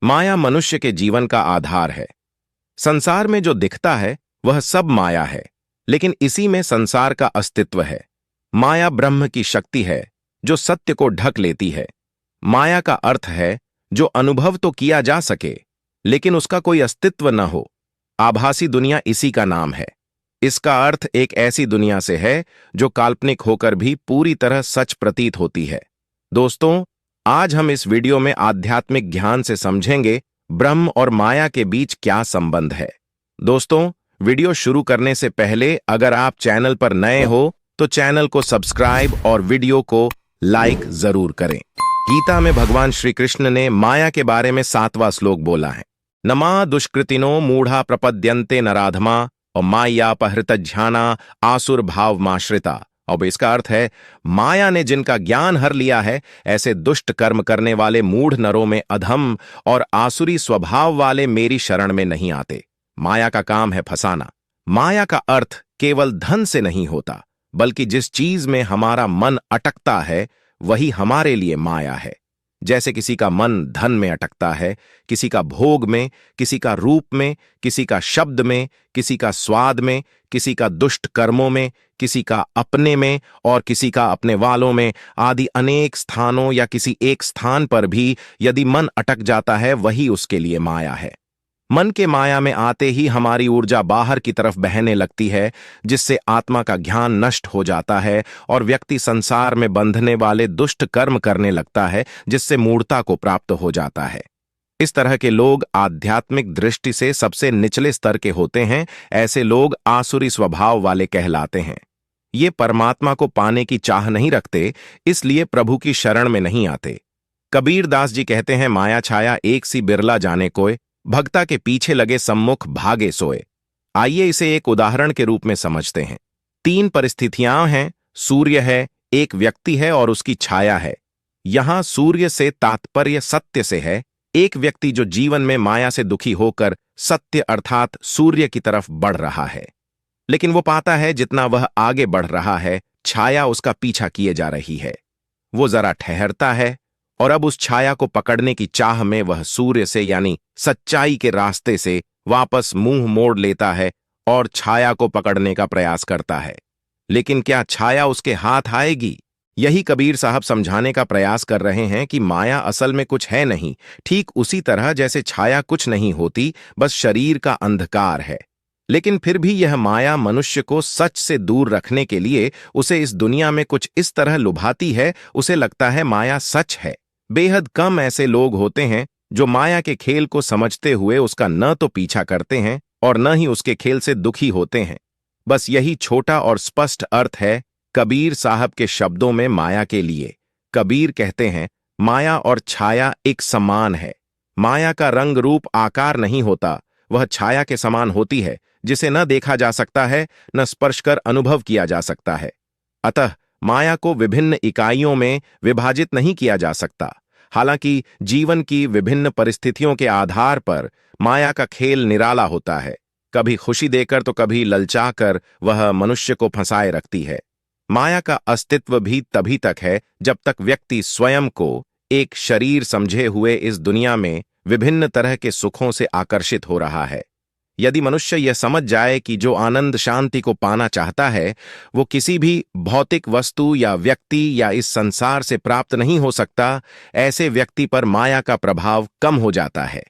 माया मनुष्य के जीवन का आधार है। संसार में जो दिखता है वह सब माया है, लेकिन इसी में संसार का अस्तित्व है। माया ब्रह्म की शक्ति है जो सत्य को ढक लेती है। माया का अर्थ है जो अनुभव तो किया जा सके लेकिन उसका कोई अस्तित्व न हो। आभासी दुनिया इसी का नाम है। इसका अर्थ एक ऐसी दुनिया से है जो काल्पनिक होकर भी पूरी तरह सच प्रतीत होती है। दोस्तों, आज हम इस वीडियो में आध्यात्मिक ज्ञान से समझेंगे ब्रह्म और माया के बीच क्या संबंध है। दोस्तों, वीडियो शुरू करने से पहले अगर आप चैनल पर नए हो तो चैनल को सब्सक्राइब और वीडियो को लाइक जरूर करें। गीता में भगवान श्री कृष्ण ने माया के बारे में 7वां श्लोक बोला है, नमा दुष्कृतिनो मूढ़ा प्रपद्यन्ते नराधमा और माया अपहृतज्ञाना आसुर भाव माश्रिता। अब इसका अर्थ है, माया ने जिनका ज्ञान हर लिया है, ऐसे दुष्ट कर्म करने वाले मूढ़ नरों में अधम और आसुरी स्वभाव वाले मेरी शरण में नहीं आते। माया का काम है फंसाना। माया का अर्थ केवल धन से नहीं होता, बल्कि जिस चीज में हमारा मन अटकता है वही हमारे लिए माया है। जैसे किसी का मन धन में अटकता है, किसी का भोग में, किसी का रूप में, किसी का शब्द में, किसी का स्वाद में, किसी का दुष्ट कर्मों में, किसी का अपने में और किसी का अपने वालों में आदि अनेक स्थानों या किसी एक स्थान पर भी यदि मन अटक जाता है वही उसके लिए माया है। मन के माया में आते ही हमारी ऊर्जा बाहर की तरफ बहने लगती है, जिससे आत्मा का ज्ञान नष्ट हो जाता है और व्यक्ति संसार में बंधने वाले दुष्ट कर्म करने लगता है, जिससे मूढ़ता को प्राप्त हो जाता है। इस तरह के लोग आध्यात्मिक दृष्टि से सबसे निचले स्तर के होते हैं। ऐसे लोग आसुरी स्वभाव वाले कहलाते हैं। ये परमात्मा को पाने की चाह नहीं रखते, इसलिए प्रभु की शरण में नहीं आते। कबीर दास जी कहते हैं, माया छाया एक सी बिरला जाने कोय, भक्ता के पीछे लगे सम्मुख भागे सोए। आइए इसे एक उदाहरण के रूप में समझते हैं। 3 परिस्थितियां हैं, सूर्य है, एक व्यक्ति है और उसकी छाया है। यहां सूर्य से तात्पर्य सत्य से है। एक व्यक्ति जो जीवन में माया से दुखी होकर सत्य अर्थात सूर्य की तरफ बढ़ रहा है, लेकिन वो पाता है जितना वह आगे बढ़ रहा है छाया उसका पीछा किए जा रही है। वो जरा ठहरता है और अब उस छाया को पकड़ने की चाह में वह सूर्य से यानी सच्चाई के रास्ते से वापस मुंह मोड़ लेता है और छाया को पकड़ने का प्रयास करता है। लेकिन क्या छाया उसके हाथ आएगी? यही कबीर साहब समझाने का प्रयास कर रहे हैं कि माया असल में कुछ है नहीं, ठीक उसी तरह जैसे छाया कुछ नहीं होती, बस शरीर का अंधकार है। लेकिन फिर भी यह माया मनुष्य को सच से दूर रखने के लिए उसे इस दुनिया में कुछ इस तरह लुभाती है, उसे लगता है माया सच है। बेहद कम ऐसे लोग होते हैं जो माया के खेल को समझते हुए उसका न तो पीछा करते हैं और न ही उसके खेल से दुखी होते हैं। बस यही छोटा और स्पष्ट अर्थ है कबीर साहब के शब्दों में माया के लिए। कबीर कहते हैं, माया और छाया एक समान है। माया का रंग रूप आकार नहीं होता, वह छाया के समान होती है, जिसे न देखा जा सकता है, न स्पर्श कर अनुभव किया जा सकता है। अतः माया को विभिन्न इकाइयों में विभाजित नहीं किया जा सकता। हालांकि जीवन की विभिन्न परिस्थितियों के आधार पर माया का खेल निराला होता है। कभी खुशी देकर तो कभी ललचाकर वह मनुष्य को फंसाए रखती है। माया का अस्तित्व भी तभी तक है जब तक व्यक्ति स्वयं को एक शरीर समझे हुए इस दुनिया में विभिन्न तरह के सुखों से आकर्षित हो रहा है। यदि मनुष्य यह समझ जाए कि जो आनंद शांति को पाना चाहता है वो किसी भी भौतिक वस्तु या व्यक्ति या इस संसार से प्राप्त नहीं हो सकता, ऐसे व्यक्ति पर माया का प्रभाव कम हो जाता है।